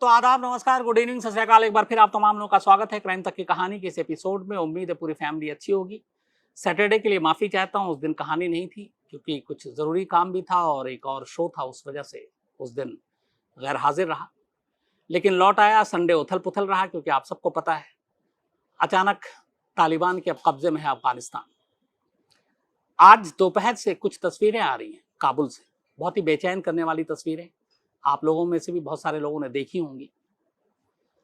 तो आदाब, नमस्कार, गुड इवनिंग, सत श्री अकाल। एक बार फिर आप तमाम लोगों का स्वागत है क्राइम तक की कहानी के इस एपिसोड में। उम्मीद है पूरी फैमिली अच्छी होगी। सैटरडे के लिए माफ़ी चाहता हूँ, उस दिन कहानी नहीं थी क्योंकि कुछ ज़रूरी काम भी था और एक और शो था, उस वजह से उस दिन गैर हाजिर रहा। लेकिन लौट आया। संडे उथल-पुथल रहा क्योंकि आप सबको पता है, अचानक तालिबान के अब कब्ज़े में है अफ़गानिस्तान। आज दोपहर से कुछ तस्वीरें आ रही हैं काबुल से, बहुत ही बेचैन करने वाली तस्वीरें। आप लोगों में से भी बहुत सारे लोगों ने देखी होंगी।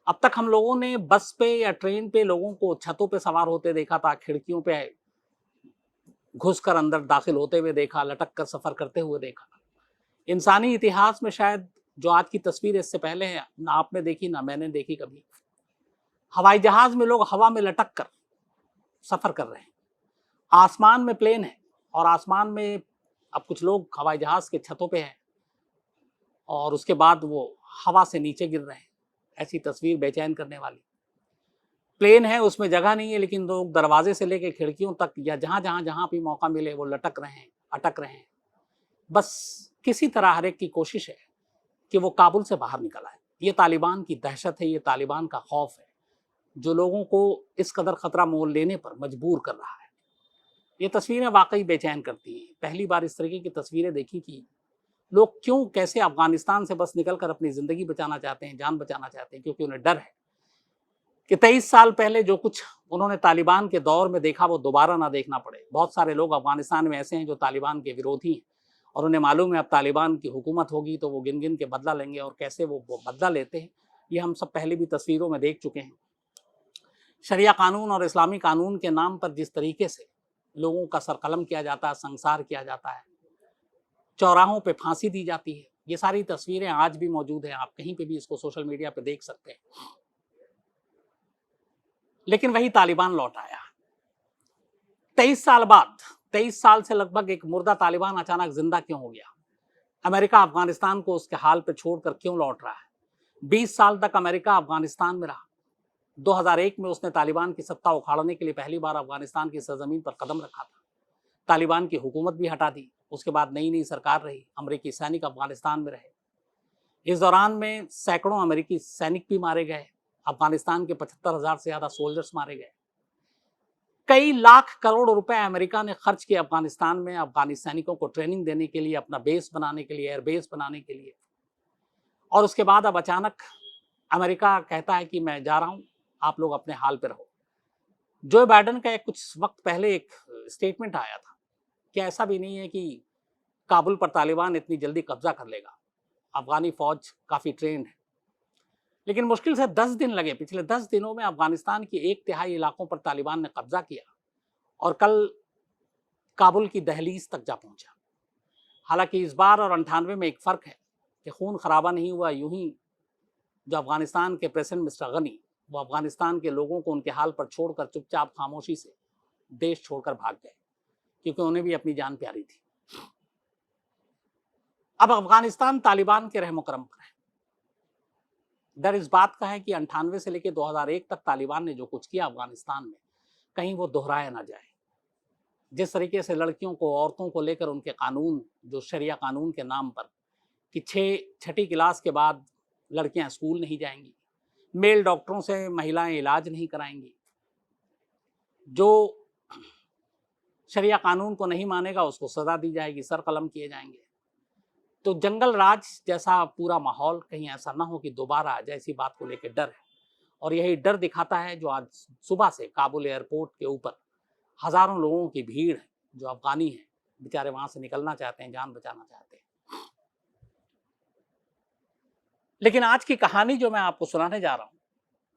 अब तक हम लोगों ने बस पे या ट्रेन पे लोगों को छतों पे सवार होते देखा था, खिड़कियों पे घुसकर अंदर दाखिल होते हुए देखा, लटक कर सफर करते हुए देखा। इंसानी इतिहास में शायद जो आज की तस्वीर इससे पहले है, ना आपने देखी ना मैंने देखी कभी। हवाई जहाज में लोग हवा में लटक कर सफर कर रहे हैं, आसमान में प्लेन है और आसमान में अब कुछ लोग हवाई जहाज के छतों पे हैं और उसके बाद वो हवा से नीचे गिर रहे हैं। ऐसी तस्वीर बेचैन करने वाली। प्लेन है, उसमें जगह नहीं है, लेकिन लोग दरवाजे से लेकर खिड़कियों तक या जहां भी मौका मिले वो लटक रहे हैं, अटक रहे हैं। बस किसी तरह हर एक की कोशिश है कि वो काबुल से बाहर निकल आए। ये तालिबान की दहशत है, ये तालिबान का खौफ है जो लोगों को इस कदर खतरा मोल लेने पर मजबूर कर रहा है। ये तस्वीरें वाकई बेचैन करती हैं। पहली बार इस तरीके की तस्वीरें देखी कि लोग क्यों कैसे अफगानिस्तान से बस निकलकर अपनी जिंदगी बचाना चाहते हैं, जान बचाना चाहते हैं, क्योंकि उन्हें डर है कि 23 साल पहले जो कुछ उन्होंने तालिबान के दौर में देखा वो दोबारा ना देखना पड़े। बहुत सारे लोग अफगानिस्तान में ऐसे हैं जो तालिबान के विरोधी हैं और उन्हें मालूम है अब तालिबान की हुकूमत होगी तो वो गिन गिन के बदला लेंगे, और कैसे वो बदला लेते हैं ये हम सब पहले भी तस्वीरों में देख चुके हैं। शरिया कानून और इस्लामी कानून के नाम पर जिस तरीके से लोगों का सरकलम किया जाता है, संसार किया जाता है, चौराहों पे फांसी दी जाती है, ये सारी तस्वीरें आज भी मौजूद हैं। आप कहीं पे भी इसको सोशल मीडिया पे देख सकते हैं। लेकिन वही तालिबान लौट आया 23 साल बाद। 23 साल से लगभग एक मुर्दा तालिबान अचानक जिंदा क्यों हो गया? अमेरिका अफगानिस्तान को उसके हाल पे छोड़कर क्यों लौट रहा है? 20 साल तक अमेरिका अफगानिस्तान में रहा। 2001 में उसने तालिबान की सत्ता उखाड़ने के लिए पहली बार अफगानिस्तान की सरजमीन पर कदम रखा था। तालिबान की हुकूमत भी हटा दी। उसके बाद नई नई सरकार रही, अमेरिकी सैनिक अफगानिस्तान में रहे। इस दौरान में सैकड़ों अमेरिकी सैनिक भी मारे गए। अफगानिस्तान के 75,000 से ज्यादा सोल्जर्स मारे गए। कई लाख करोड़ रुपए अमेरिका ने खर्च किए अफगानिस्तान में, अफगानी सैनिकों को ट्रेनिंग देने के लिए, अपना बेस बनाने के लिए, एयरबेस बनाने के लिए। और उसके बाद अब अचानक अमेरिका कहता है कि मैं जा रहा हूं, आप लोग अपने हाल पे रहो। जो बाइडेन का कुछ वक्त पहले एक स्टेटमेंट आया था कि ऐसा भी नहीं है कि काबुल पर तालिबान इतनी जल्दी कब्जा कर लेगा, अफगानी फौज काफी ट्रेंड है। लेकिन मुश्किल से 10 दिन लगे। पिछले 10 दिनों में अफगानिस्तान की 1/3 इलाकों पर तालिबान ने कब्जा किया और कल काबुल की दहलीज तक जा पहुंचा। हालांकि इस बार और 98 में एक फर्क है कि खून खराबा नहीं हुआ। यूं ही जो अफगानिस्तान के प्रेसिडेंट मिस्टर गनी, वो अफगानिस्तान के लोगों को उनके हाल पर छोड़कर चुपचाप खामोशी से देश छोड़कर भाग गए, क्योंकि उन्हें भी अपनी जान प्यारी थी। अब अफगानिस्तान तालिबान के रहमो करम पर है। डर इस बात का है कि 98 से लेकर 2001 तक तालिबान ने जो कुछ किया अफगानिस्तान में, कहीं वो दोहराया ना जाए। जिस तरीके से लड़कियों को, औरतों को लेकर उनके कानून, जो शरिया कानून के नाम पर कि 6ठी क्लास के बाद लड़कियां स्कूल नहीं जाएंगी, मेल डॉक्टरों से महिलाएं इलाज नहीं कराएंगी, जो शरिया कानून को नहीं मानेगा उसको सजा दी जाएगी, सर कलम किए जाएंगे। तो जंगल राज जैसा पूरा माहौल कहीं ऐसा ना हो कि दोबारा आ जाए, ऐसी बात को लेकर डर है। और यही डर दिखाता है जो आज सुबह से काबुल एयरपोर्ट के ऊपर हजारों लोगों की भीड़ है जो अफगानी है, बेचारे वहां से निकलना चाहते हैं, जान बचाना चाहते हैं। लेकिन आज की कहानी जो मैं आपको सुनाने जा रहा हूं,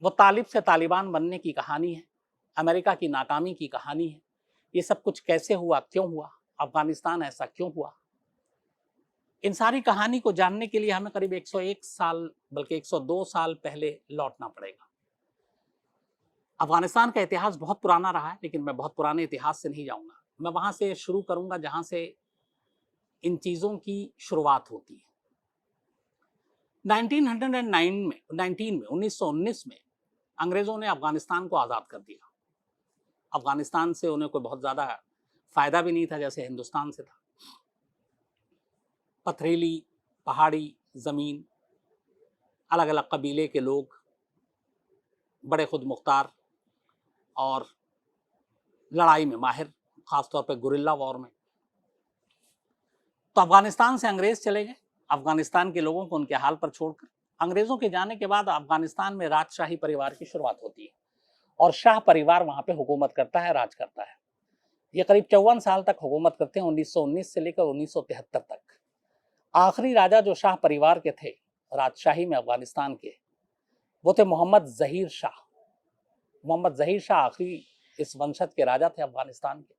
वो तालिब से तालिबान बनने की कहानी है, अमेरिका की नाकामी की कहानी है। ये सब कुछ कैसे हुआ, क्यों हुआ, अफगानिस्तान ऐसा क्यों हुआ, इन सारी कहानी को जानने के लिए हमें करीब 101 साल, बल्कि 102 साल पहले लौटना पड़ेगा। अफगानिस्तान का इतिहास बहुत पुराना रहा है, लेकिन मैं बहुत पुराने इतिहास से नहीं जाऊंगा। मैं वहां से शुरू करूंगा जहां से इन चीजों की शुरुआत होती है। 1919 में अंग्रेजों ने अफगानिस्तान को आजाद कर दिया। अफगानिस्तान से उन्हें कोई बहुत ज्यादा फायदा भी नहीं था जैसे हिंदुस्तान से था। पथरीली पहाड़ी जमीन, अलग अलग कबीले के लोग, बड़े खुद मुख्तार और लड़ाई में माहिर, खासतौर पर गुरिल्ला वॉर में। तो अफगानिस्तान से अंग्रेज चले गए, अफगानिस्तान के लोगों को उनके हाल पर छोड़कर। अंग्रेजों के जाने के बाद अफगानिस्तान में राजशाही परिवार की शुरुआत होती है और शाह परिवार वहां पे हुकूमत करता है, राज करता है। ये करीब 54 साल तक हुकूमत करते हैं, 1919 से लेकर 1973 तक। आखिरी राजा जो शाह परिवार के थे राजशाही में अफगानिस्तान के, वो थे मोहम्मद जहीर शाह। मोहम्मद जहीर शाह आखिरी इस वंशज के राजा थे अफगानिस्तान के,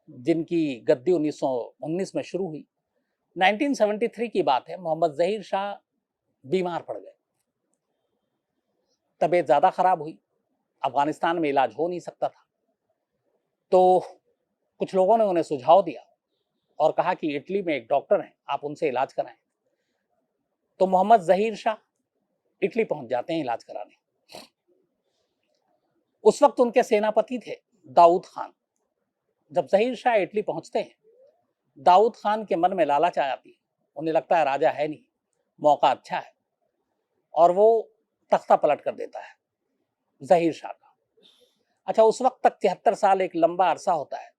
जिनकी गद्दी 1919 में शुरू हुई। 1973 की बात है, मोहम्मद जहीर शाह बीमार पड़ गए, तबीयत ज्यादा खराब हुई, अफगानिस्तान में इलाज हो नहीं सकता था। तो कुछ लोगों ने उन्हें सुझाव दिया और कहा कि इटली में एक डॉक्टर हैं, आप उनसे इलाज कराएं। तो मोहम्मद जहीर शाह इटली पहुंच जाते हैं इलाज कराने। उस वक्त उनके सेनापति थे दाऊद खान। जब जहीर शाह इटली पहुंचते हैं, दाऊद खान के मन में लालच आ जाती है, उन्हें लगता है राजा है नहीं, मौका अच्छा है, और वो तख्ता पलट कर देता है जहीर शाह का। अच्छा, उस वक्त तक 73 साल एक लंबा अरसा होता है,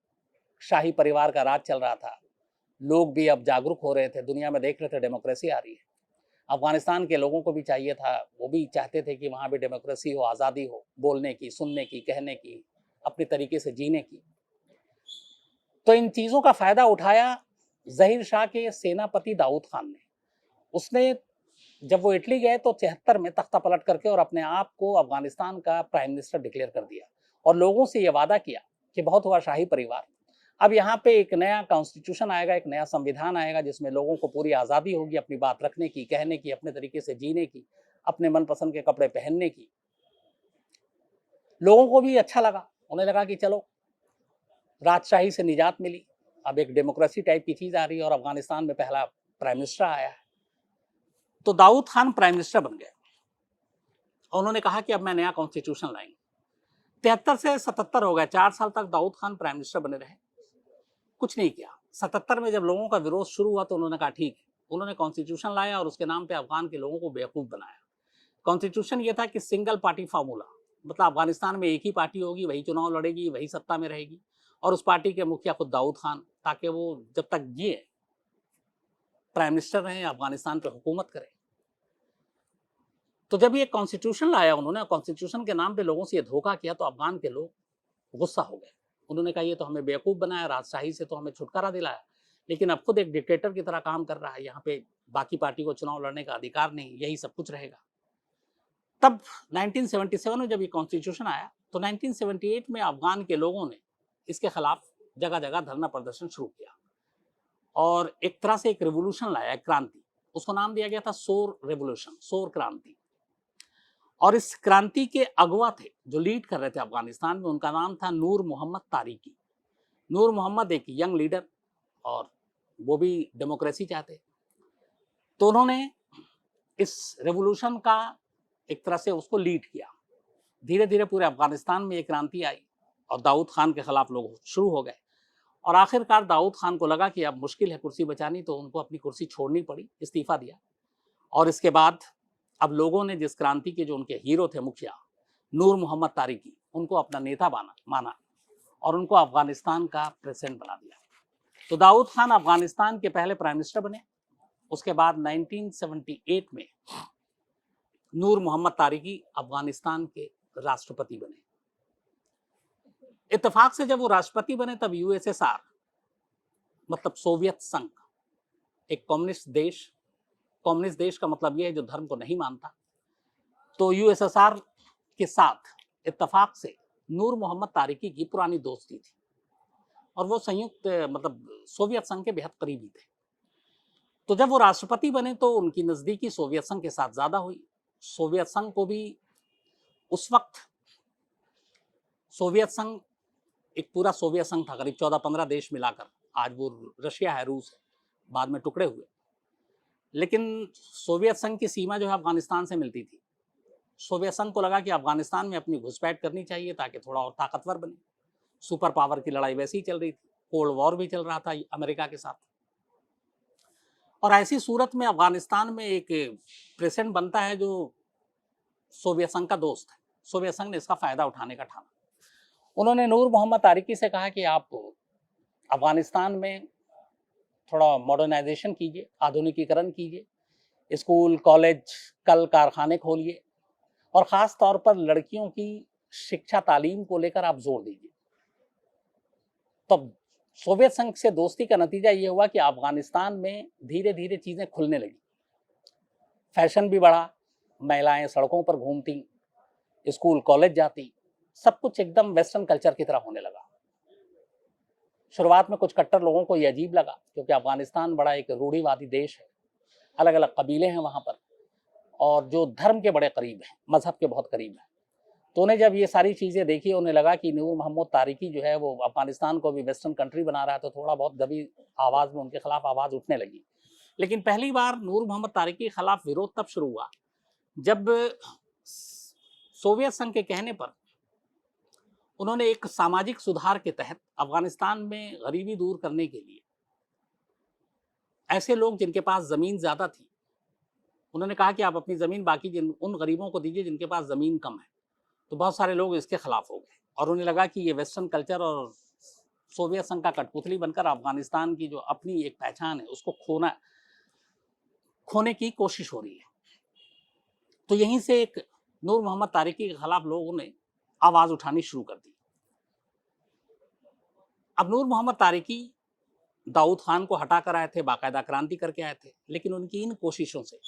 शाही परिवार का राज चल रहा था, लोग भी अब जागरूक हो रहे थे, दुनिया में देख रहे थे डेमोक्रेसी आ रही है। अफगानिस्तान के लोगों को भी चाहिए था, वो भी चाहते थे कि वहां भी डेमोक्रेसी हो, आज़ादी हो, बोलने की, सुनने की, कहने की, अपने तरीके से जीने की। तो इन चीज़ों का फायदा उठाया जहीर शाह के सेनापति दाऊद खान ने। उसने जब वो इटली गए तो 73 में तख्ता पलट करके और अपने आप को अफगानिस्तान का प्राइम मिनिस्टर डिक्लेयर कर दिया और लोगों से ये वादा किया कि बहुत हुआ शाही परिवार, अब यहाँ पे एक नया कॉन्स्टिट्यूशन आएगा, एक नया संविधान आएगा जिसमें लोगों को पूरी आज़ादी होगी अपनी बात रखने की, कहने की, अपने तरीके से जीने की, अपने मनपसंद के कपड़े पहनने की। लोगों को भी अच्छा लगा, उन्हें लगा कि चलो राजशाही से निजात मिली, अब एक डेमोक्रेसी टाइप की चीज आ रही है और अफगानिस्तान में पहला प्राइम मिनिस्टर आया है। तो दाऊद खान प्राइम मिनिस्टर बन गए। उन्होंने कहा कि अब मैं नया कॉन्स्टिट्यूशन लाएंगे। 73 से 77 हो गए, 4 साल तक दाऊद खान प्राइम मिनिस्टर बने रहे, कुछ नहीं किया। 77 में जब लोगों का विरोध शुरू हुआ तो उन्होंने कहा ठीक है, उन्होंने कॉन्स्टिट्यूशन लाया और उसके नाम पे अफगान के लोगों को बेवकूफ बनाया। कॉन्स्टिट्यूशन ये था कि सिंगल पार्टी फार्मूला, मतलब अफगानिस्तान में एक ही पार्टी होगी, वही चुनाव लड़ेगी, वही सत्ता में रहेगी, और उस पार्टी के मुखिया खुद दाऊद खान, ताकि वो जब तक जिए प्राइम मिनिस्टर रहे, अफगानिस्तान पे हुकूमत करें। तो जब ये कॉन्स्टिट्यूशन लाया उन्होंने, कॉन्स्टिट्यूशन के नाम पे लोगों से ये धोखा किया, तो अफगान के लोग गुस्सा हो गए। उन्होंने कहा ये तो हमें बेवकूफ बनाया, राजशाही से तो हमें छुटकारा दिलाया, लेकिन अब खुद एक डिक्टेटर की तरह काम कर रहा है, यहाँ पे बाकी पार्टी को चुनाव लड़ने का अधिकार नहीं, यही सब कुछ रहेगा। तब 1977 में जब ये कॉन्स्टिट्यूशन आया तो 1978 में अफगान के लोगों ने इसके खिलाफ जगह जगह धरना प्रदर्शन शुरू किया और एक तरह से एक रेवोल्यूशन लाया, एक क्रांति। उसको नाम दिया गया था शोर रेवोल्यूशन, शोर क्रांति। और इस क्रांति के अगवा थे, जो लीड कर रहे थे अफगानिस्तान में, उनका नाम था नूर मोहम्मद तारिकी। नूर मोहम्मद एक यंग लीडर और वो भी डेमोक्रेसी चाहते, तो उन्होंने इस रेवोल्यूशन का एक तरह से उसको लीड किया। धीरे धीरे पूरे अफगानिस्तान में एक क्रांति आई और दाऊद खान के खिलाफ लोग शुरू हो गए, और आखिरकार दाऊद खान को लगा कि अब मुश्किल है कुर्सी बचानी, तो उनको अपनी कुर्सी छोड़नी पड़ी, इस्तीफा दिया। और इसके बाद अब लोगों ने जिस क्रांति के जो उनके हीरो थे मुखिया नूर मोहम्मद तारिकी, उनको अपना नेता माना और उनको अफगानिस्तान का प्रेसिडेंट बना दिया। तो दाऊद खान अफगानिस्तान के पहले प्राइम मिनिस्टर बने। उसके बाद 1978 में नूर मोहम्मद तारिकी अफगानिस्तान के राष्ट्रपति बने। इत्तेफाक से जब वो राष्ट्रपति बने तब यूएसएसआर, मतलब सोवियत संघ, एक कम्युनिस्ट देश का मतलब यह है जो धर्म को नहीं मानता, तो यूएसएसआर के साथ इत्तेफाक से नूर मोहम्मद तारिकी की पुरानी दोस्ती थी और वो संयुक्त मतलब सोवियत संघ के बेहद करीबी थे। तो जब वो राष्ट्रपति बने तो उनकी नजदीकी सोवियत संघ के साथ ज्यादा हुई। सोवियत संघ को भी उस वक्त, सोवियत संघ एक पूरा सोवियत संघ था, करीब 14-15 देश मिलाकर, आज वो रशिया है, रूस है, बाद में टुकड़े हुए, लेकिन सोवियत संघ की सीमा जो है अफगानिस्तान से मिलती थी। सोवियत संघ को लगा कि अफगानिस्तान में अपनी घुसपैठ करनी चाहिए ताकि थोड़ा और ताकतवर बने। सुपर पावर की लड़ाई वैसे ही चल रही थी, कोल्ड वॉर भी चल रहा था अमेरिका के साथ। और ऐसी सूरत में अफगानिस्तान में एक प्रेसिडेंट बनता है जो सोवियत संघ का दोस्त है। सोवियत संघ ने इसका फायदा उठाने का ठाना। उन्होंने नूर मोहम्मद तारिकी से कहा कि आप अफगानिस्तान में थोड़ा मॉडर्नाइजेशन कीजिए, आधुनिकीकरण कीजिए, स्कूल, कॉलेज, कल कारखाने खोलिए और ख़ास तौर पर लड़कियों की शिक्षा तालीम को लेकर आप जोर दीजिए। तब सोवियत संघ से दोस्ती का नतीजा ये हुआ कि अफगानिस्तान में धीरे धीरे चीज़ें खुलने लगी, फैशन भी बढ़ा, महिलाएं सड़कों पर घूमती, स्कूल कॉलेज जाती, सब कुछ एकदम वेस्टर्न कल्चर की तरह होने लगा। शुरुआत में कुछ कट्टर लोगों को ये अजीब लगा क्योंकि अफगानिस्तान बड़ा एक रूढ़िवादी देश है, अलग अलग कबीले हैं वहाँ पर और जो धर्म के बड़े करीब हैं, मजहब के बहुत करीब हैं। तो उन्हें जब ये सारी चीज़ें देखी, उन्हें लगा कि नूर मोहम्मद तारिकी जो है वो अफगानिस्तान को भी वेस्टर्न कंट्री बना रहा है, तो थोड़ा बहुत दबी आवाज़ में उनके खिलाफ आवाज़ उठने लगी। लेकिन पहली बार नूर मोहम्मद तारिकी के खिलाफ विरोध तब शुरू हुआ जब सोवियत संघ के कहने पर उन्होंने एक सामाजिक सुधार के तहत अफगानिस्तान में गरीबी दूर करने के लिए ऐसे लोग जिनके पास ज़मीन ज़्यादा थी, उन्होंने कहा कि आप अपनी ज़मीन बाकी उन गरीबों को दीजिए जिनके पास ज़मीन कम है। तो बहुत सारे लोग इसके खिलाफ हो गए और उन्हें लगा कि ये वेस्टर्न कल्चर और सोवियत संघ का कठपुतली बनकर अफगानिस्तान की जो अपनी एक पहचान है उसको खोने की कोशिश हो रही है। तो यहीं से एक नूर मोहम्मद तारिकी के खिलाफ लोगों ने आवाज़ उठानी शुरू कर दी। अब नूर मोहम्मद तारिकी दाऊद खान को हटा कर आए थे, बाकायदा क्रांति करके आए थे, लेकिन उनकी इन कोशिशों से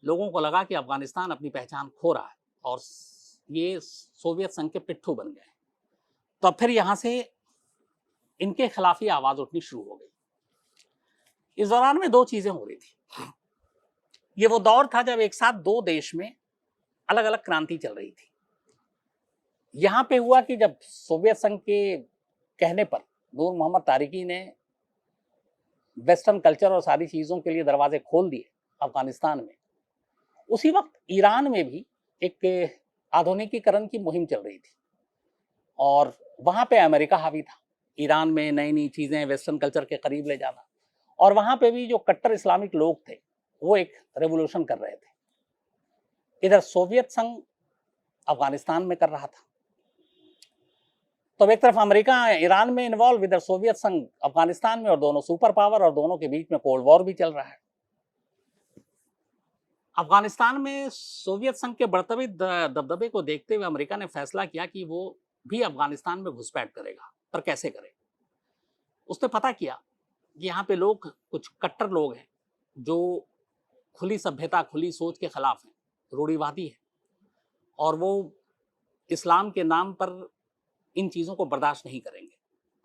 लोगों को लगा कि अफगानिस्तान अपनी पहचान खो रहा है और ये सोवियत संघ के पिट्ठू बन गए। तो अब फिर यहाँ से इनके खिलाफ ही आवाज़ उठनी शुरू हो गई। इस दौरान में दो चीज़ें हो रही थी। ये वो दौर था जब एक साथ दो देश में अलग अलग क्रांति चल रही थी। यहाँ पे हुआ कि जब सोवियत संघ के कहने पर नूर मोहम्मद तारिकी ने वेस्टर्न कल्चर और सारी चीज़ों के लिए दरवाजे खोल दिए अफगानिस्तान में, उसी वक्त ईरान में भी एक आधुनिकीकरण की मुहिम चल रही थी और वहाँ पे अमेरिका हावी था। ईरान में नई नई चीज़ें वेस्टर्न कल्चर के करीब ले जाना, और वहाँ पे भी जो कट्टर इस्लामिक लोग थे वो एक रेवोल्यूशन कर रहे थे। इधर सोवियत संघ अफगानिस्तान में कर रहा था, तो एक तरफ अमेरिका ईरान में इन्वॉल्व, इधर सोवियत संघ अफगानिस्तान में, और दोनों सुपर पावर और दोनों के बीच में कोल्ड वॉर भी चल रहा है। अफगानिस्तान में सोवियत संघ के बढ़ते दबदबे को देखते हुए अमेरिका ने फैसला किया कि वो भी अफगानिस्तान में घुसपैठ करेगा, पर कैसे करे। उसने पता किया कि यहाँ पे लोग, कुछ कट्टर लोग हैं जो खुली सभ्यता, खुली सोच के खिलाफ हैं, रूढ़िवादी है, और वो इस्लाम के नाम पर इन चीज़ों को बर्दाश्त नहीं करेंगे,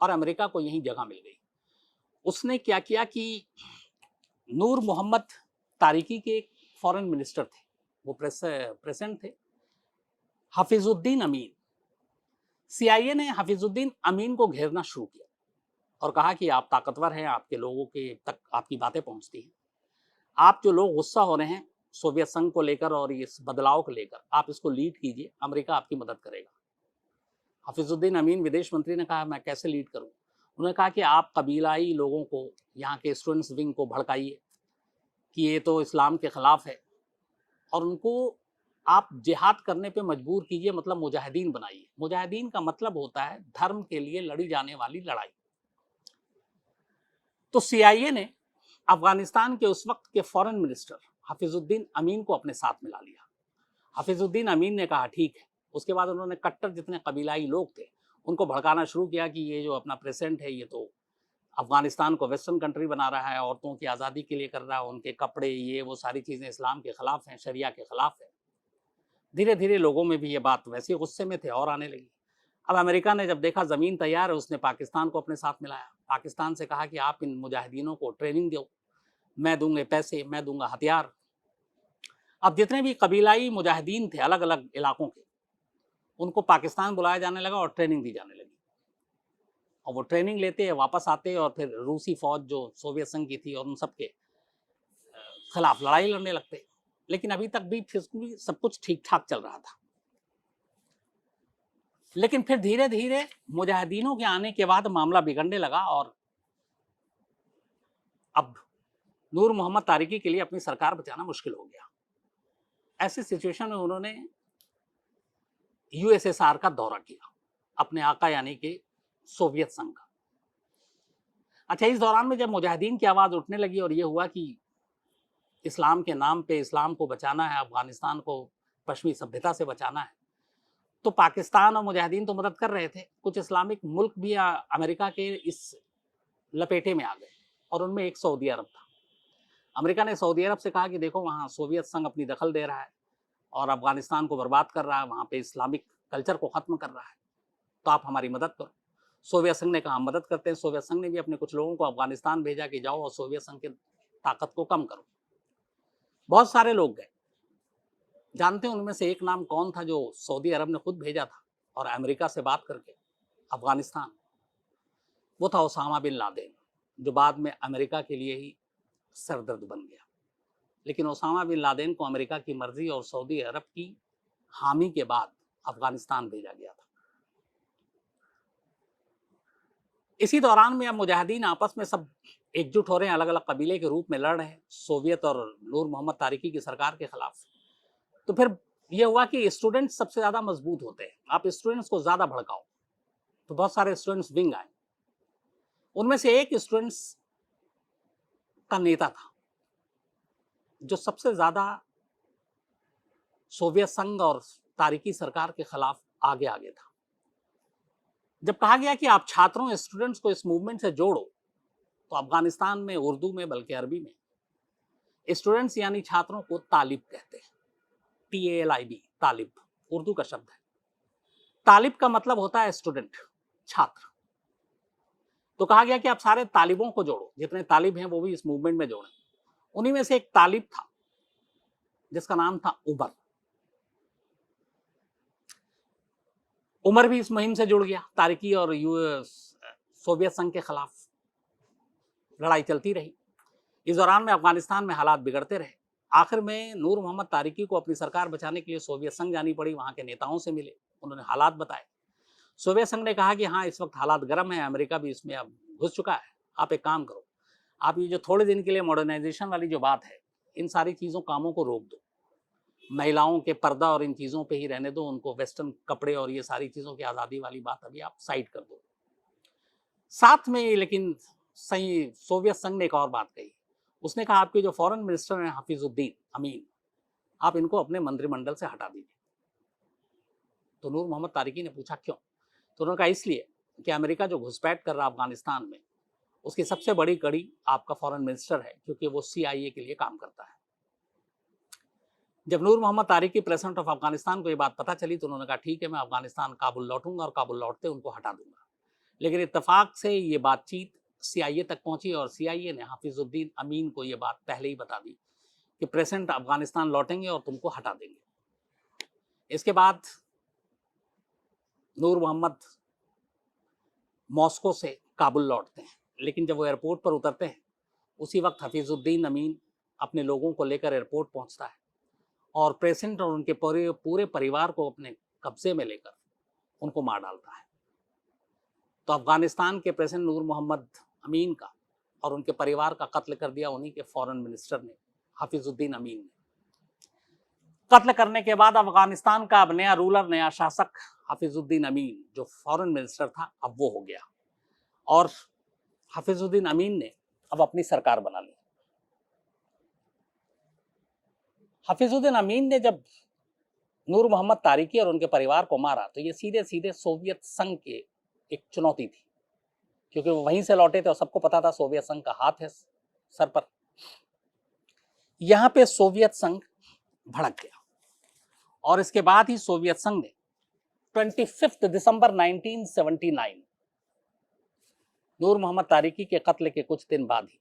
और अमेरिका को यही जगह मिल गई। उसने क्या किया कि नूर मोहम्मद तारिकी के एक फॉरेन मिनिस्टर थे, वो प्रेसिडेंट थे, हफीजुद्दीन अमीन। CIA ने हफीजुद्दीन अमीन को घेरना शुरू किया और कहा कि आप ताकतवर हैं, आपके लोगों के तक आपकी बातें पहुंचती हैं, आप जो लोग गुस्सा हो रहे हैं सोवियत संघ को लेकर और इस बदलाव को लेकर, आप इसको लीड कीजिए, अमेरिका आपकी मदद करेगा। हफीजुद्दीन अमीन विदेश मंत्री ने कहा, मैं कैसे लीड करूं? उन्होंने कहा कि आप कबीलाई लोगों को, यहाँ के स्टूडेंट्स विंग को भड़काइए कि ये तो इस्लाम के खिलाफ है, और उनको आप जिहाद करने पे मजबूर कीजिए, मतलब मुजाहिदीन बनाइए। मुजाहिदीन का मतलब होता है धर्म के लिए लड़ी जाने वाली लड़ाई। तो CIA ने अफगानिस्तान के उस वक्त के फॉरेन मिनिस्टर हफीजुद्दीन अमीन को अपने साथ मिला लिया। हफीजुद्दीन अमीन ने कहा ठीक है। उसके बाद उन्होंने कट्टर जितने कबीलाई लोग थे उनको भड़काना शुरू किया कि ये जो अपना प्रेसिडेंट है ये तो अफगानिस्तान को वेस्टर्न कंट्री बना रहा है, औरतों की आज़ादी के लिए कर रहा है, उनके कपड़े, ये वो सारी चीज़ें इस्लाम के खिलाफ हैं, शरिया के खिलाफ है। धीरे धीरे लोगों में भी ये बात, वैसे गुस्से में थे, और आने लगी। अब अमेरिका ने जब देखा ज़मीन तैयार है, उसने पाकिस्तान को अपने साथ मिलाया। पाकिस्तान से कहा कि आप इन मुजाहिदीनों को ट्रेनिंग दो, मैं दूंगा पैसे, मैं दूंगा हथियार। अब जितने भी कबीलाई मुजाहिदीन थे अलग अलग इलाकों के, उनको पाकिस्तान बुलाया जाने लगा और ट्रेनिंग दी जाने लगी, और वो ट्रेनिंग लेते, वापस आते और फिर रूसी फौज जो सोवियत संघ की थी और उन सब के खिलाफ लड़ाई लड़ने लगते। लेकिन अभी तक भी फिर भी सब कुछ ठीक ठाक चल रहा था। लेकिन फिर धीरे धीरे मुजाहिदीनों के आने के बाद मामला बिगड़ने लगा, और अब नूर मोहम्मद तारिकी के लिए अपनी सरकार बचाना मुश्किल हो गया। ऐसी सिचुएशन में उन्होंने यूएसएसआर का दौरा किया, अपने आका यानी कि सोवियत संघ का। अच्छा, इस दौरान में जब मुजाहिदीन की आवाज उठने लगी और ये हुआ कि इस्लाम के नाम पे इस्लाम को बचाना है, अफगानिस्तान को पश्चिमी सभ्यता से बचाना है, तो पाकिस्तान और मुजाहिदीन तो मदद कर रहे थे, कुछ इस्लामिक मुल्क भी अमेरिका के इस लपेटे में आ गए और उनमें एक सऊदी अरब था। अमेरिका ने सऊदी अरब से कहा कि देखो वहाँ सोवियत संघ अपनी दखल दे रहा है और अफगानिस्तान को बर्बाद कर रहा है, वहाँ पे इस्लामिक कल्चर को ख़त्म कर रहा है, तो आप हमारी मदद करो। सोवियत संघ ने कहा हम मदद करते हैं। सोवियत संघ ने भी अपने कुछ लोगों को अफगानिस्तान भेजा कि जाओ और सोवियत संघ की ताकत को कम करो। बहुत सारे लोग गए। जानते हैं उनमें से एक नाम कौन था जो सऊदी अरब ने खुद भेजा था और अमेरिका से बात करके अफगानिस्तान? वो था ओसामा बिन लादेन, जो बाद में अमेरिका के लिए ही सरदर्द बन गया। लेकिन ओसामा बिन लादेन को अमेरिका की मर्जी और सऊदी अरब की हामी के बाद अफगानिस्तान भेजा गया था। इसी दौरान में अब मुजाहिदीन आपस में सब एकजुट हो रहे हैं, अलग अलग कबीले के रूप में लड़ रहे हैं सोवियत और नूर मोहम्मद तारिकी की सरकार के खिलाफ। तो फिर यह हुआ कि स्टूडेंट्स सबसे ज्यादा मजबूत होते हैं, आप स्टूडेंट्स को ज्यादा भड़काओ, तो बहुत सारे स्टूडेंट्स विंग आए। उनमें से एक स्टूडेंट्स का नेता था जो सबसे ज्यादा सोवियत संघ और तारिकी सरकार के खिलाफ आगे आगे था। जब कहा गया कि आप छात्रों स्टूडेंट्स को इस मूवमेंट से जोड़ो, तो अफगानिस्तान में उर्दू में बल्कि अरबी में स्टूडेंट्स यानी छात्रों को तालिब कहते हैं, TALIB, तालिब उर्दू का शब्द है। तालिब का मतलब होता है स्टूडेंट, छात्र। तो कहा गया कि आप सारे तालिबों को जोड़ो, जितने तालिब हैं वो भी इस मूवमेंट में जोड़ें। उन्हीं में से एक तालिब था जिसका नाम था उमर। उमर भी इस मुहिम से जुड़ गया। तारिकी और सोवियत संघ के खिलाफ लड़ाई चलती रही। इस दौरान में अफगानिस्तान में हालात बिगड़ते रहे। आखिर में नूर मोहम्मद तारिकी को अपनी सरकार बचाने के लिए सोवियत संघ जानी पड़ी। वहां के नेताओं से मिले, उन्होंने हालात बताए। सोवियत संघ ने कहा कि हाँ, इस वक्त हालात गर्म है, अमेरिका भी इसमें अब घुस चुका है, आप एक काम करो, आप ये जो थोड़े दिन के लिए मॉडर्नाइजेशन वाली जो बात है, इन सारी चीज़ों कामों को रोक दो, महिलाओं के पर्दा और इन चीज़ों पे ही रहने दो, उनको वेस्टर्न कपड़े और ये सारी चीज़ों की आज़ादी वाली बात अभी आप साइड कर दो। साथ में लेकिन सही सोवियत संघ ने एक और बात कही। उसने कहा आपके जो फॉरेन मिनिस्टर हैं हफीजुद्दीन अमीन, आप इनको अपने मंत्रिमंडल से हटा दीजिए। तो नूर मोहम्मद तारिकी ने पूछा क्यों? तो उन्होंने कहा इसलिए कि अमेरिका जो घुसपैठ कर रहा है अफगानिस्तान में, उसकी सबसे बड़ी कड़ी आपका फॉरेन मिनिस्टर है, क्योंकि वो CIA के लिए काम करता है। जब नूर मोहम्मद तारिकी प्रेसिडेंट ऑफ अफगानिस्तान को ये बात पता चली तो उन्होंने कहा ठीक है, मैं अफगानिस्तान काबुल लौटूंगा और काबुल लौटते उनको हटा दूंगा। लेकिन इत्तेफाक से ये बातचीत CIA तक पहुंची और CIA ने हफीजुद्दीन अमीन को ये बात पहले ही बता दी कि प्रेसिडेंट अफगानिस्तान लौटेंगे और तुमको हटा देंगे। इसके बाद नूर मोहम्मद मॉस्को से काबुल लौटते हैं, लेकिन जब वो एयरपोर्ट पर उतरते हैं उसी वक्त हफीजुद्दीन अमीन अपने लोगों को लेकर एयरपोर्ट पहुंचता है और प्रेसिडेंट और उनके पूरे परिवार को अपने कब्जे में लेकर उनको मार डालता है। तो अफगानिस्तान के प्रेसिडेंट नूर मोहम्मद अमीन का और उनके परिवार का कत्ल कर दिया उन्हीं के फॉरेन मिनिस्टर ने, हफीजुद्दीन अमीन ने। कत्ल करने के बाद अफगानिस्तान का अब नया रूलर, नया शासक हफीजुद्दीन अमीन, जो फॉरेन मिनिस्टर था, अब वो हो गया और हफीजुद्दीन अमीन ने अब अपनी सरकार बना ली। हफीजुद्दीन अमीन ने जब नूर मोहम्मद तारिकी और उनके परिवार को मारा तो ये सीधे सीधे सोवियत संघ के एक चुनौती थी, क्योंकि वो वहीं से लौटे थे और सबको पता था सोवियत संघ का हाथ है सर पर। यहां पे सोवियत संघ भड़क गया और इसके बाद ही सोवियत संघ ने 25 दिसंबर 1979 नूर मोहम्मद तारिकी के कत्ल के कुछ दिन बाद ही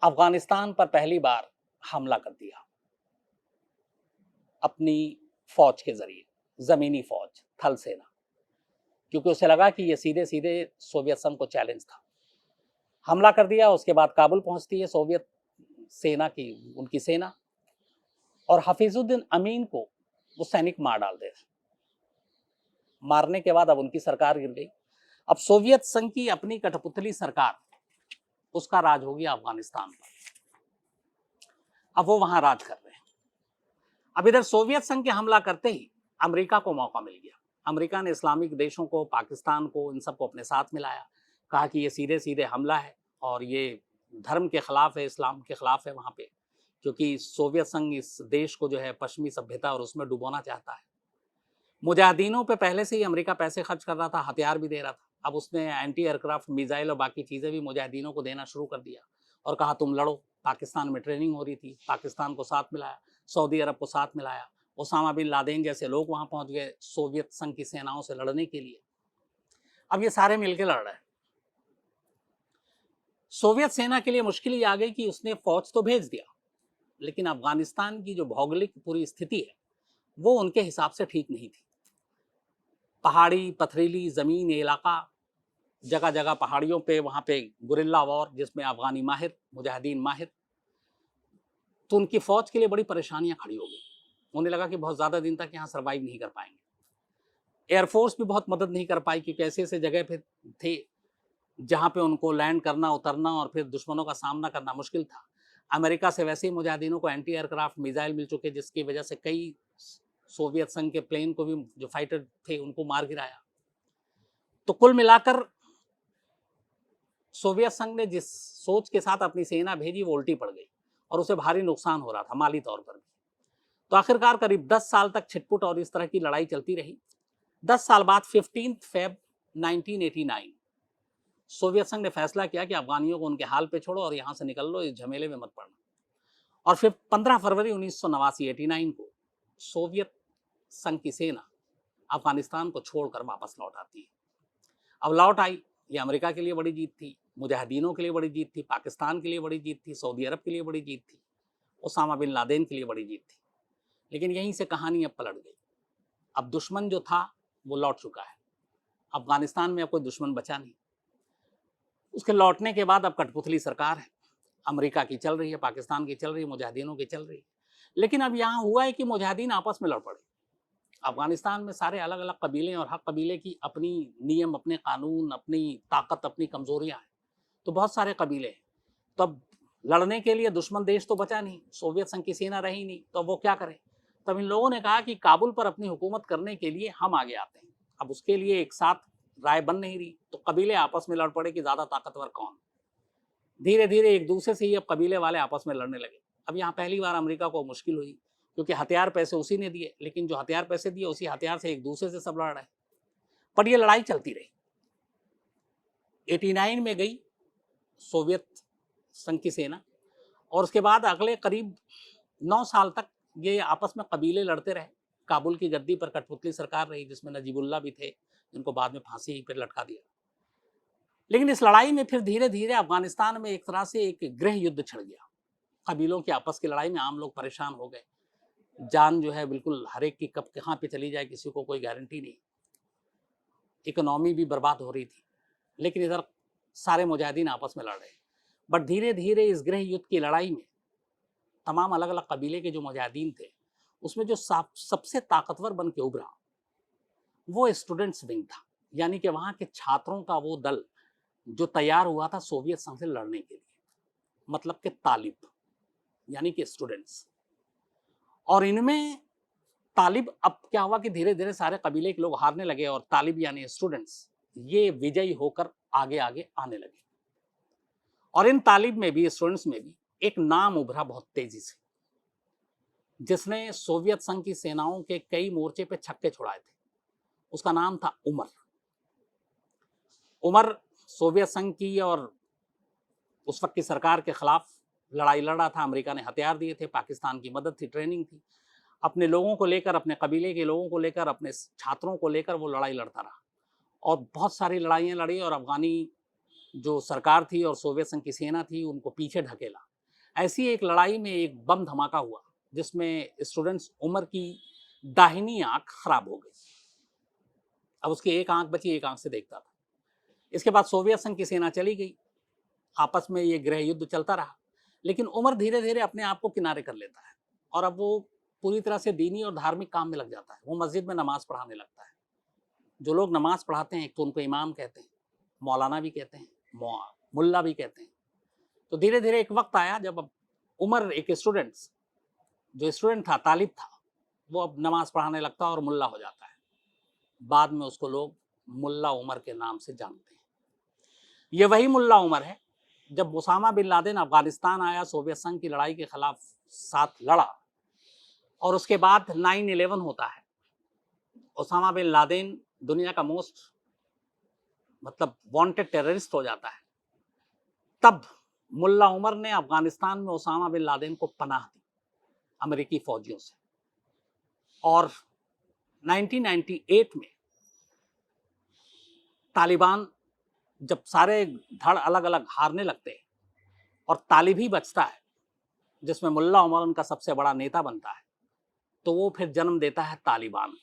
अफगानिस्तान पर पहली बार हमला कर दिया अपनी फौज के जरिए, जमीनी फौज, थल सेना, क्योंकि उसे लगा कि ये सीधे सीधे सोवियत संघ को चैलेंज था। हमला कर दिया। उसके बाद काबुल पहुंचती है सोवियत सेना की उनकी सेना और हफीजुद्दीन अमीन को वो सैनिक मार डालते थे। मारने के बाद अब उनकी सरकार गिर गई। अब सोवियत संघ की अपनी कठपुतली सरकार उसका राज हो गया अफगानिस्तान पर। अब वो वहां राज कर रहे हैं। अब इधर सोवियत संघ के हमला करते ही अमेरिका को मौका मिल गया। अमेरिका ने इस्लामिक देशों को, पाकिस्तान को, इन सबको अपने साथ मिलाया, कहा कि ये सीधे सीधे हमला है और ये धर्म के खिलाफ है, इस्लाम के खिलाफ है वहां पे, क्योंकि सोवियत संघ इस देश को जो है पश्चिमी सभ्यता और उसमें डुबोना चाहता है। मुजाहिदीनों पे पहले से ही अमेरिका पैसे खर्च कर रहा था, हथियार भी दे रहा था। अब उसने एंटी एयरक्राफ्ट मिसाइल और बाकी चीज़ें भी मुजाहिदीनों को देना शुरू कर दिया और कहा तुम लड़ो। पाकिस्तान में ट्रेनिंग हो रही थी, पाकिस्तान को साथ मिलाया, सऊदी अरब को साथ मिलाया, ओसामा बिन लादेन जैसे लोग वहां पहुंच गए सोवियत संघ की सेनाओं से लड़ने के लिए। अब ये सारे मिलकर लड़ रहे हैं। सोवियत सेना के लिए मुश्किल ये आ गई कि उसने फौज तो भेज दिया, लेकिन अफगानिस्तान की जो भौगोलिक पूरी स्थिति है वो उनके हिसाब से ठीक नहीं थी। पहाड़ी पथरीली जमीन, ये इलाका, जगह जगह पहाड़ियों पे वहां पे गुरिल्ला वॉर जिसमें अफगानी माहिर, मुजाहिदीन माहिर, तो उनकी फौज के लिए बड़ी परेशानियां खड़ी हो गई। उन्हें लगा कि बहुत ज्यादा दिन तक यहाँ सर्वाइव नहीं कर पाएंगे। एयरफोर्स भी बहुत मदद नहीं कर पाई क्योंकि ऐसे ऐसे जगह पे थे जहां पे उनको लैंड करना, उतरना और फिर दुश्मनों का सामना करना मुश्किल था। अमेरिका से वैसे ही मुजाहिदीनों को एंटी एयरक्राफ्ट मिसाइल मिल चुके, जिसकी वजह से कई सोवियत संघ के प्लेन को भी, जो फाइटर थे, उनको मार गिराया। तो कुल मिलाकर सोवियत संघ ने जिस सोच के साथ अपनी सेना भेजी वो उल्टी पड़ गई और उसे भारी नुकसान हो रहा था माली तौर पर भी। तो आखिरकार करीब 10 साल तक छिटपुट और इस तरह की लड़ाई चलती रही। 10 साल बाद 15 फेब 1989 सोवियत संघ ने फैसला किया कि अफगानियों को उनके हाल पे छोड़ो और यहां से निकल लो, इस झमेले में मत पड़ना। और फिर 15 फरवरी 1989 को सोवियत संघ की सेना अफगानिस्तान को छोड़कर वापस लौट आती है। अब लौट आई, ये अमेरिका के लिए बड़ी जीत थी, मुजाहिदीनों के लिए बड़ी जीत थी, पाकिस्तान के लिए बड़ी जीत थी, सऊदी अरब के लिए बड़ी जीत थी, ओसामा बिन लादेन के लिए बड़ी जीत थी। लेकिन यहीं से कहानी अब पलट गई। अब दुश्मन जो था वो लौट चुका है। अफगानिस्तान में अब कोई दुश्मन बचा नहीं। उसके लौटने के बाद अब कठपुतली सरकार है, अमेरिका की चल रही है, पाकिस्तान की चल रही है, मुजाहिदीनों की चल रही है। लेकिन अब यहाँ हुआ है कि मुजाहिदीन आपस में लड़ पड़े। अफगानिस्तान में सारे अलग अलग कबीले और हर कबीले की अपनी नियम, अपने कानून, अपनी ताकत, अपनी कमजोरियां हैं। तो बहुत सारे कबीले हैं। तो अब लड़ने के लिए दुश्मन देश तो बचा नहीं, सोवियत संघ की सेना रही नहीं, तो वो क्या करें। तब इन लोगों ने कहा कि काबुल पर अपनी हुकूमत करने के लिए हम आगे आते हैं। अब उसके लिए एक साथ राय बन नहीं रही, तो कबीले आपस में लड़ पड़े कि ज्यादा ताकतवर कौन। धीरे धीरे एक दूसरे से ही अब कबीले वाले आपस में लड़ने लगे। अब यहाँ पहली बार अमेरिका को मुश्किल हुई क्योंकि हथियार पैसे उसी ने दिए, लेकिन जो हथियार पैसे दिए उसी हथियार से एक दूसरे से सब लड़ रहे। पर ये लड़ाई चलती रही। 89 में गई सोवियत संघ की सेना और उसके बाद अगले करीब 9 साल तक ये आपस में कबीले लड़ते रहे। काबुल की गद्दी पर कठपुतली सरकार रही जिसमें नजीबुल्ला भी थे, जिनको बाद में फांसी पर लटका दिया। लेकिन इस लड़ाई में फिर धीरे धीरे अफगानिस्तान में एक तरह से एक गृह युद्ध छिड़ गया। कबीलों की आपस की लड़ाई में आम लोग परेशान हो गए। जान जो है बिल्कुल हर एक की कब कहाँ पे चली जाए किसी को कोई गारंटी नहीं। इकोनॉमी भी बर्बाद हो रही थी। लेकिन इधर सारे मुजाहिदीन आपस में लड़ रहे। बट धीरे धीरे इस गृह युद्ध की लड़ाई में तमाम अलग अलग कबीले के जो मुजाहिदीन थे, उसमें जो सबसे ताकतवर बन के उभरा वो स्टूडेंट्स विंग था। यानी कि वहां के छात्रों का वो दल जो तैयार हुआ था सोवियत संघ से लड़ने के लिए, मतलब के तालिब यानी कि स्टूडेंट्स। और इनमें तालिब, अब क्या हुआ कि धीरे धीरे सारे कबीले के लोग हारने लगे और तालिब यानी स्टूडेंट्स ये विजयी होकर आगे आगे आने लगे। और इन तालिब में भी, स्टूडेंट्स में भी एक नाम उभरा बहुत तेजी से, जिसने सोवियत संघ की सेनाओं के कई मोर्चे पे छक्के छुड़ाए थे। उसका नाम था उमर। उमर सोवियत संघ की और उस वक्त की सरकार के खिलाफ लड़ाई लड़ रहा था। अमेरिका ने हथियार दिए थे, पाकिस्तान की मदद थी, ट्रेनिंग थी। अपने लोगों को लेकर, अपने कबीले के लोगों को लेकर, अपने छात्रों को लेकर वो लड़ाई लड़ता रहा और बहुत सारी लड़ाइयाँ लड़ी और अफगानी जो सरकार थी और सोवियत संघ की सेना थी उनको पीछे ढकेला। ऐसी एक लड़ाई में एक बम धमाका हुआ जिसमें स्टूडेंट्स उमर की दाहिनी आंख खराब हो गई। अब उसकी एक आंख बची, एक आंख से देखता था। इसके बाद सोवियत संघ की सेना चली गई, आपस में ये गृह युद्ध चलता रहा। लेकिन उमर धीरे धीरे अपने आप को किनारे कर लेता है और अब वो पूरी तरह से दीनी और धार्मिक काम में लग जाता है। वो मस्जिद में नमाज पढ़ाने लगता है। जो लोग नमाज पढ़ाते हैं एक तो उनको इमाम कहते हैं, मौलाना भी कहते हैं, मुल्ला भी कहते हैं। तो धीरे धीरे एक वक्त आया जब अब उमर एक जो स्टूडेंट था, तालिब था, वो अब नमाज पढ़ाने लगता है और मुल्ला हो जाता है। बाद में उसको लोग मुल्ला उमर के नाम से जानते हैं। ये वही मुल्ला उमर है जब ओसामा बिन लादेन अफगानिस्तान आया, सोवियत संघ की लड़ाई के खिलाफ साथ लड़ा, और उसके बाद 9/11 होता है। ओसामा बिन लादेन दुनिया का मोस्ट वांटेड टेररिस्ट हो जाता है। तब मुल्ला उमर ने अफगानिस्तान में ओसामा बिन लादेन को पनाह दी अमेरिकी फौजियों से, और 1998 में तालिबान जब सारे धड़ अलग अलग हारने लगते हैं और तालिब ही बचता है जिसमें मुल्ला उमर उनका सबसे बड़ा नेता बनता है, तो वो फिर जन्म देता है तालिबान।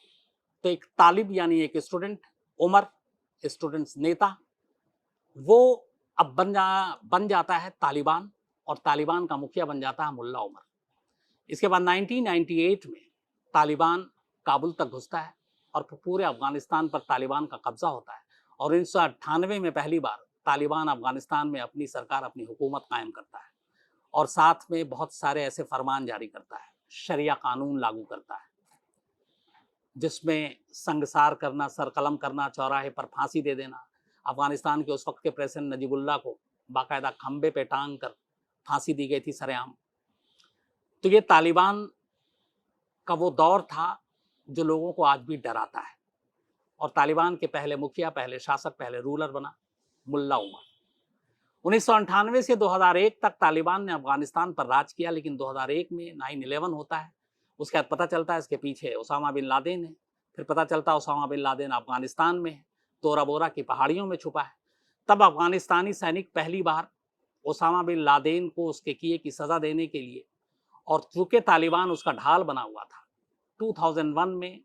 तो एक तालिब यानी एक स्टूडेंट, उमर स्टूडेंट्स नेता, वो अब बन जाता है तालिबान, और तालिबान का मुखिया बन जाता है मुल्ला उमर। इसके बाद 1998 में तालिबान काबुल तक घुसता है और पूरे अफगानिस्तान पर तालिबान का कब्जा होता है, और 1998 में पहली बार तालिबान अफगानिस्तान में अपनी सरकार, अपनी हुकूमत कायम करता है, और साथ में बहुत सारे ऐसे फरमान जारी करता है, शरिया कानून लागू करता है, जिसमें संगसार करना, सरकलम करना, चौराहे पर फांसी दे देना। अफगानिस्तान के उस वक्त के प्रेसिडेंट नजीबुल्लाह को बाकायदा खंबे पे टांग कर फांसी दी गई थी सरेआम। तो ये तालिबान का वो दौर था जो लोगों को आज भी डराता है, और तालिबान के पहले मुखिया, पहले शासक, पहले रूलर बना मुल्ला उमर। 1998 से 2001 तक तालिबान ने अफगानिस्तान पर राज किया, लेकिन 2001 में 9/11 होता है। उसके बाद पता चलता है इसके पीछे ओसामा बिन लादेन है। फिर पता चलता है ओसामा बिन लादेन अफगानिस्तान में है, तोरा बोरा की पहाड़ियों में छुपा है। तब अफगानिस्तानी सैनिक पहली बार ओसामा बिन लादेन को उसके किए की सज़ा देने के लिए, और चूंकि तालिबान उसका ढाल बना हुआ था, 2001 में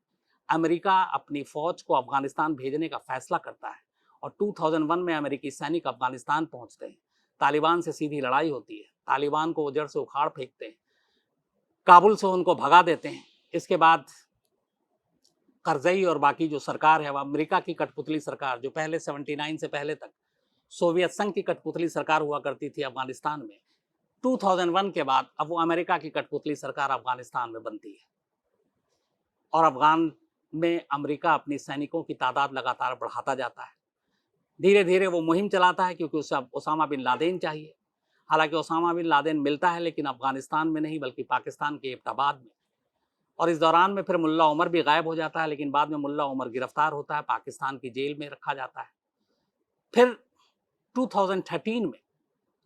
अमेरिका अपनी फौज को अफगानिस्तान भेजने का फैसला करता है, और 2001 में अमेरिकी सैनिक अफगानिस्तान पहुंचते हैं। तालिबान से सीधी लड़ाई होती है, तालिबान को वो जड़ से उखाड़ फेंकते हैं, काबुल से उनको भगा देते हैं। इसके बाद करजई और बाकी जो सरकार है, वह अमेरिका की कठपुतली सरकार, जो पहले 79 से पहले तक सोवियत संघ की कठपुतली सरकार हुआ करती थी अफगानिस्तान में, 2001 के बाद अब वो अमेरिका की कठपुतली सरकार अफगानिस्तान में बनती है, और अफगान में अमेरिका अपनी सैनिकों की तादाद लगातार बढ़ाता जाता है। धीरे धीरे वो मुहिम चलाता है, क्योंकि उसे ओसामा बिन लादेन चाहिए। हालांकि ओसामा बिन लादेन मिलता है, लेकिन अफगानिस्तान में नहीं बल्कि पाकिस्तान के एबटाबाद में, और इस दौरान में फिर मुल्ला उमर भी गायब हो जाता है। लेकिन बाद में मुल्ला उमर गिरफ्तार होता है, पाकिस्तान की जेल में रखा जाता है। फिर 2013 में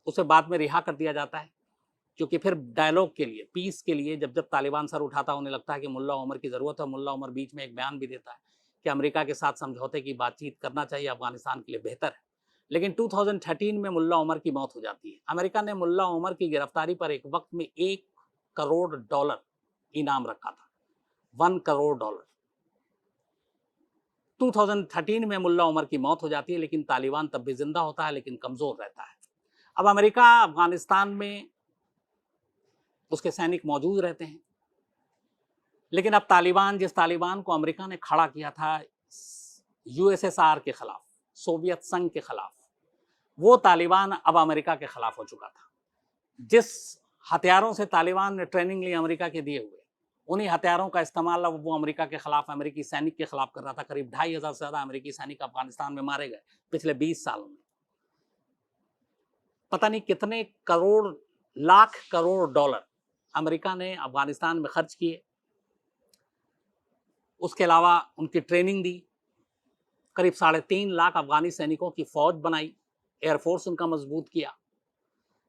उसे बाद में रिहा कर दिया जाता है, क्योंकि फिर डायलॉग के लिए, पीस के लिए जब जब तालिबान सर उठाता उन्हें लगता है कि मुल्ला उमर की ज़रूरत है। मुल्ला उमर बीच में एक बयान भी देता है कि अमेरिका के साथ समझौते की बातचीत करना चाहिए, अफगानिस्तान के लिए बेहतर है। लेकिन 2013 में मुल्ला उमर की मौत हो जाती है। अमेरिका ने मुल्ला उमर की गिरफ्तारी पर एक वक्त में $1 करोड़ इनाम रखा था, $1 करोड़। 2013 में मुल्ला उमर की मौत हो जाती है, लेकिन तालिबान तब भी जिंदा होता है, लेकिन कमजोर रहता है। अब अमेरिका अफगानिस्तान में उसके सैनिक मौजूद रहते हैं, लेकिन अब जिस तालिबान को अमेरिका ने खड़ा किया था यूएसएसआर के खिलाफ, सोवियत संघ के खिलाफ, वो तालिबान अब अमेरिका के खिलाफ हो चुका था। जिस हथियारों से तालिबान ने ट्रेनिंग ली अमेरिका के दिए हुए, उन्हीं हथियारों का इस्तेमाल अब वो अमेरिका के खिलाफ, अमेरिकी सैनिक के खिलाफ कर रहा था। करीब 2,500 से ज़्यादा अमेरिकी सैनिक अफगानिस्तान में मारे गए पिछले 20 सालों में। पता नहीं कितने लाख करोड़ डॉलर अमेरिका ने अफगानिस्तान में खर्च किए। उसके अलावा उनकी ट्रेनिंग दी, करीब 3.5 लाख अफगानी सैनिकों की फौज बनाई, एयरफोर्स उनका मजबूत किया।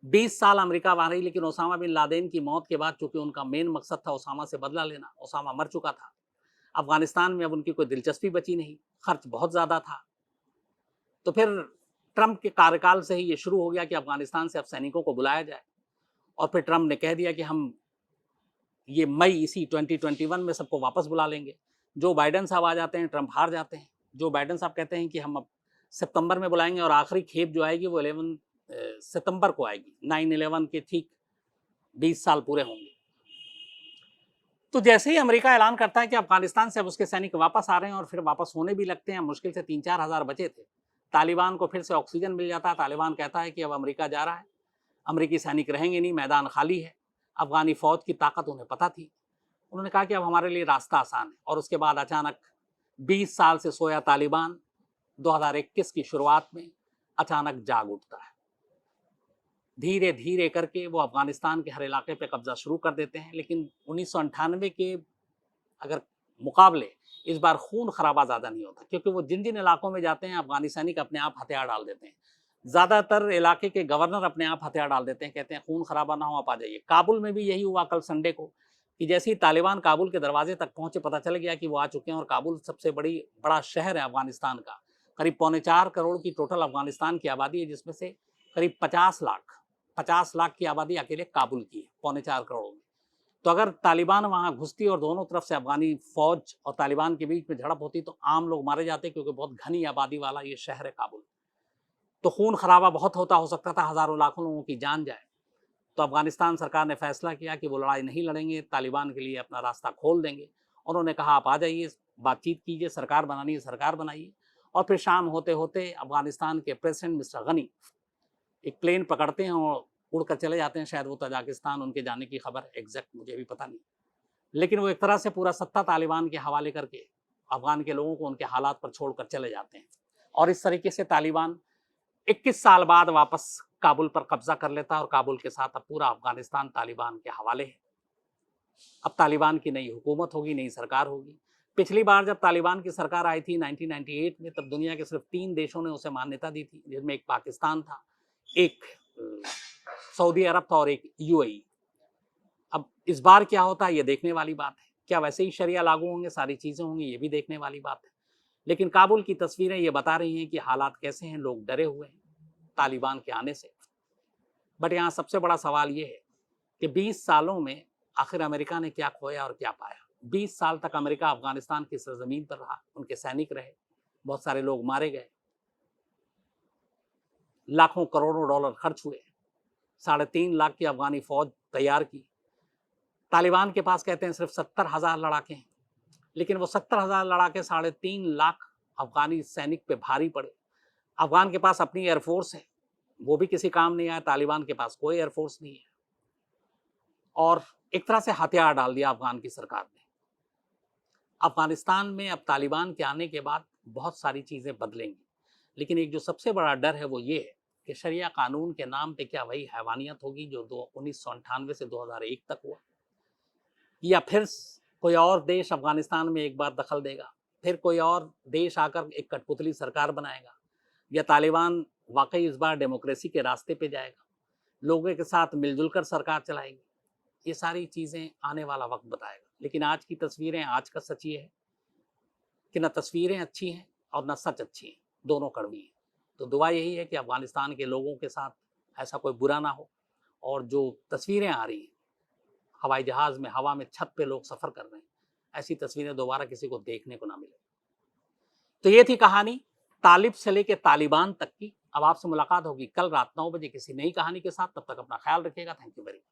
20 साल अमेरिका वहां रही, लेकिन ओसामा बिन लादेन की मौत के बाद, चूंकि उनका मेन मकसद था ओसामा से बदला लेना, ओसामा मर चुका था, अफगानिस्तान में अब उनकी कोई दिलचस्पी बची नहीं, खर्च बहुत ज़्यादा था। तो फिर ट्रंप के कार्यकाल से ही ये शुरू हो गया कि अफगानिस्तान से अब सैनिकों को बुलाया जाए, और फिर ट्रंप ने कह दिया कि हम ये मई इसी 2021 में सबको वापस बुला लेंगे। जो बाइडन साहब आ जाते हैं, ट्रंप हार जाते हैं। जो बाइडन साहब कहते हैं कि हम अब सितंबर में बुलाएंगे, और आखिरी खेप जो आएगी वो 11 सितंबर को आएगी, 9/11 के ठीक 20 साल पूरे होंगे। तो जैसे ही अमेरिका ऐलान करता है कि अफगानिस्तान से अब उसके सैनिक वापस आ रहे हैं, और फिर वापस होने भी लगते हैं, मुश्किल से 3-4 हज़ार बचे थे, तालिबान को फिर से ऑक्सीजन मिल जाता है। तालिबान कहता है कि अब अमेरिका जा रहा है, अमेरिकी सैनिक रहेंगे नहीं, मैदान खाली है। अफगानी फ़ौज की ताकत उन्हें पता थी। उन्होंने कहा कि अब हमारे लिए रास्ता आसान है। और उसके बाद अचानक 20 साल से सोया तालिबान 2021 की शुरुआत में अचानक जाग उठता है। धीरे धीरे करके वो अफगानिस्तान के हर इलाके पे कब्जा शुरू कर देते हैं, लेकिन 1998 के अगर मुकाबले इस बार खून खराबा ज़्यादा नहीं होता, क्योंकि वो जिन जिन इलाकों में जाते हैं अफगानी सैनिक अपने आप हथियार डाल देते हैं। ज़्यादातर इलाके के गवर्नर अपने आप हथियार डाल देते हैं, कहते हैं खून खराबा ना हो, आप आ जाइए। काबुल में भी यही हुआ कल संडे को, कि जैसे ही तालिबान काबुल के दरवाजे तक पहुंचे, पता चल गया कि वो आ चुके हैं। और काबुल सबसे बड़ा शहर है अफगानिस्तान का, करीब 3.25 करोड़ की टोटल अफगानिस्तान की आबादी है, जिसमें से करीब 50 लाख की आबादी अकेले काबुल की है, 3.25 करोड़ में। तो अगर तालिबान वहां घुसती और दोनों तरफ से अफगानी फौज और तालिबान के बीच में झड़प होती, तो आम लोग मारे जाते, क्योंकि बहुत घनी आबादी वाला ये शहर है काबुल। तो खून खराबा बहुत होता, हो सकता था हजारों लाखों लोगों की जान जाए। तो अफगानिस्तान सरकार ने फैसला किया कि वो लड़ाई नहीं लड़ेंगे, तालिबान के लिए अपना रास्ता खोल देंगे। उन्होंने कहा आप आ जाइए, बातचीत कीजिए, सरकार बनानी है सरकार बनाइए। और फिर शाम होते होते अफगानिस्तान के प्रेसिडेंट मिस्टर गनी एक प्लेन पकड़ते हैं और उड़कर चले जाते हैं। शायद वो तजाकिस्तान, उनके जाने की खबर एग्जैक्ट मुझे भी पता नहीं, लेकिन वो एक तरह से पूरा सत्ता तालिबान के हवाले करके अफगान के लोगों को उनके हालात पर छोड़कर चले जाते हैं। और इस तरीके से तालिबान 21 साल बाद वापस काबुल पर कब्जा कर लेता है, और काबुल के साथ अब पूरा अफगानिस्तान तालिबान के हवाले है। अब तालिबान की नई हुकूमत होगी, नई सरकार होगी। पिछली बार जब तालिबान की सरकार आई थी 1998 में, तब दुनिया के सिर्फ 3 देशों ने उसे मान्यता दी थी, जिनमें एक पाकिस्तान था, एक सऊदी अरब था और एक यूएई। अब इस बार क्या होता है ये देखने वाली बात है। क्या वैसे ही शरिया लागू होंगे, सारी चीजें होंगी, ये भी देखने वाली बात है। लेकिन काबुल की तस्वीरें ये बता रही हैं कि हालात कैसे हैं, लोग डरे हुए हैं तालिबान के आने से। बट यहाँ सबसे बड़ा सवाल ये है कि 20 सालों में आखिर अमेरिका ने क्या खोया और क्या पाया। 20 साल तक अमेरिका अफगानिस्तान की सरजमीन पर रहा, उनके सैनिक रहे, बहुत सारे लोग मारे गए, लाखों करोड़ों डॉलर खर्च हुए, 3.5 लाख की अफगानी फौज तैयार की। तालिबान के पास कहते हैं सिर्फ 70,000 लड़ाके हैं, लेकिन वो 70,000 लड़ाके 3.5 लाख अफगानी सैनिक पे भारी पड़े। अफगान के पास अपनी एयरफोर्स है, वो भी किसी काम नहीं आया। तालिबान के पास कोई एयरफोर्स नहीं है, और एक तरह से हथियार डाल दिया अफगान की सरकार ने। अफगानिस्तान में अब तालिबान के आने के बाद बहुत सारी चीज़ें बदलेंगी, लेकिन एक जो सबसे बड़ा डर है वो ये है कि शरिया कानून के नाम पे क्या वही हैवानियत होगी जो 1998 से 2001 तक हुआ, या फिर कोई और देश अफगानिस्तान में एक बार दखल देगा, फिर कोई और देश आकर एक कठपुतली सरकार बनाएगा, या तालिबान वाकई इस बार डेमोक्रेसी के रास्ते पे जाएगा, लोगों के साथ मिलजुल कर सरकार चलाएगी। ये सारी चीज़ें आने वाला वक्त बताएगा। लेकिन आज की तस्वीरें, आज का सच ये है कि न तस्वीरें अच्छी हैं और न सच अच्छी हैं, दोनों कड़वी हैं। तो दुआ यही है कि अफगानिस्तान के लोगों के साथ ऐसा कोई बुरा ना हो, और जो तस्वीरें आ रही हैं हवाई जहाज़ में, हवा में, छत पे लोग सफ़र कर रहे हैं, ऐसी तस्वीरें दोबारा किसी को देखने को ना मिले। तो ये थी कहानी तालिब से लेके तालिबान तक की। अब आपसे मुलाकात होगी कल रात 9 बजे किसी नई कहानी के साथ। तब तक अपना ख्याल रखिएगा। Thank you very much.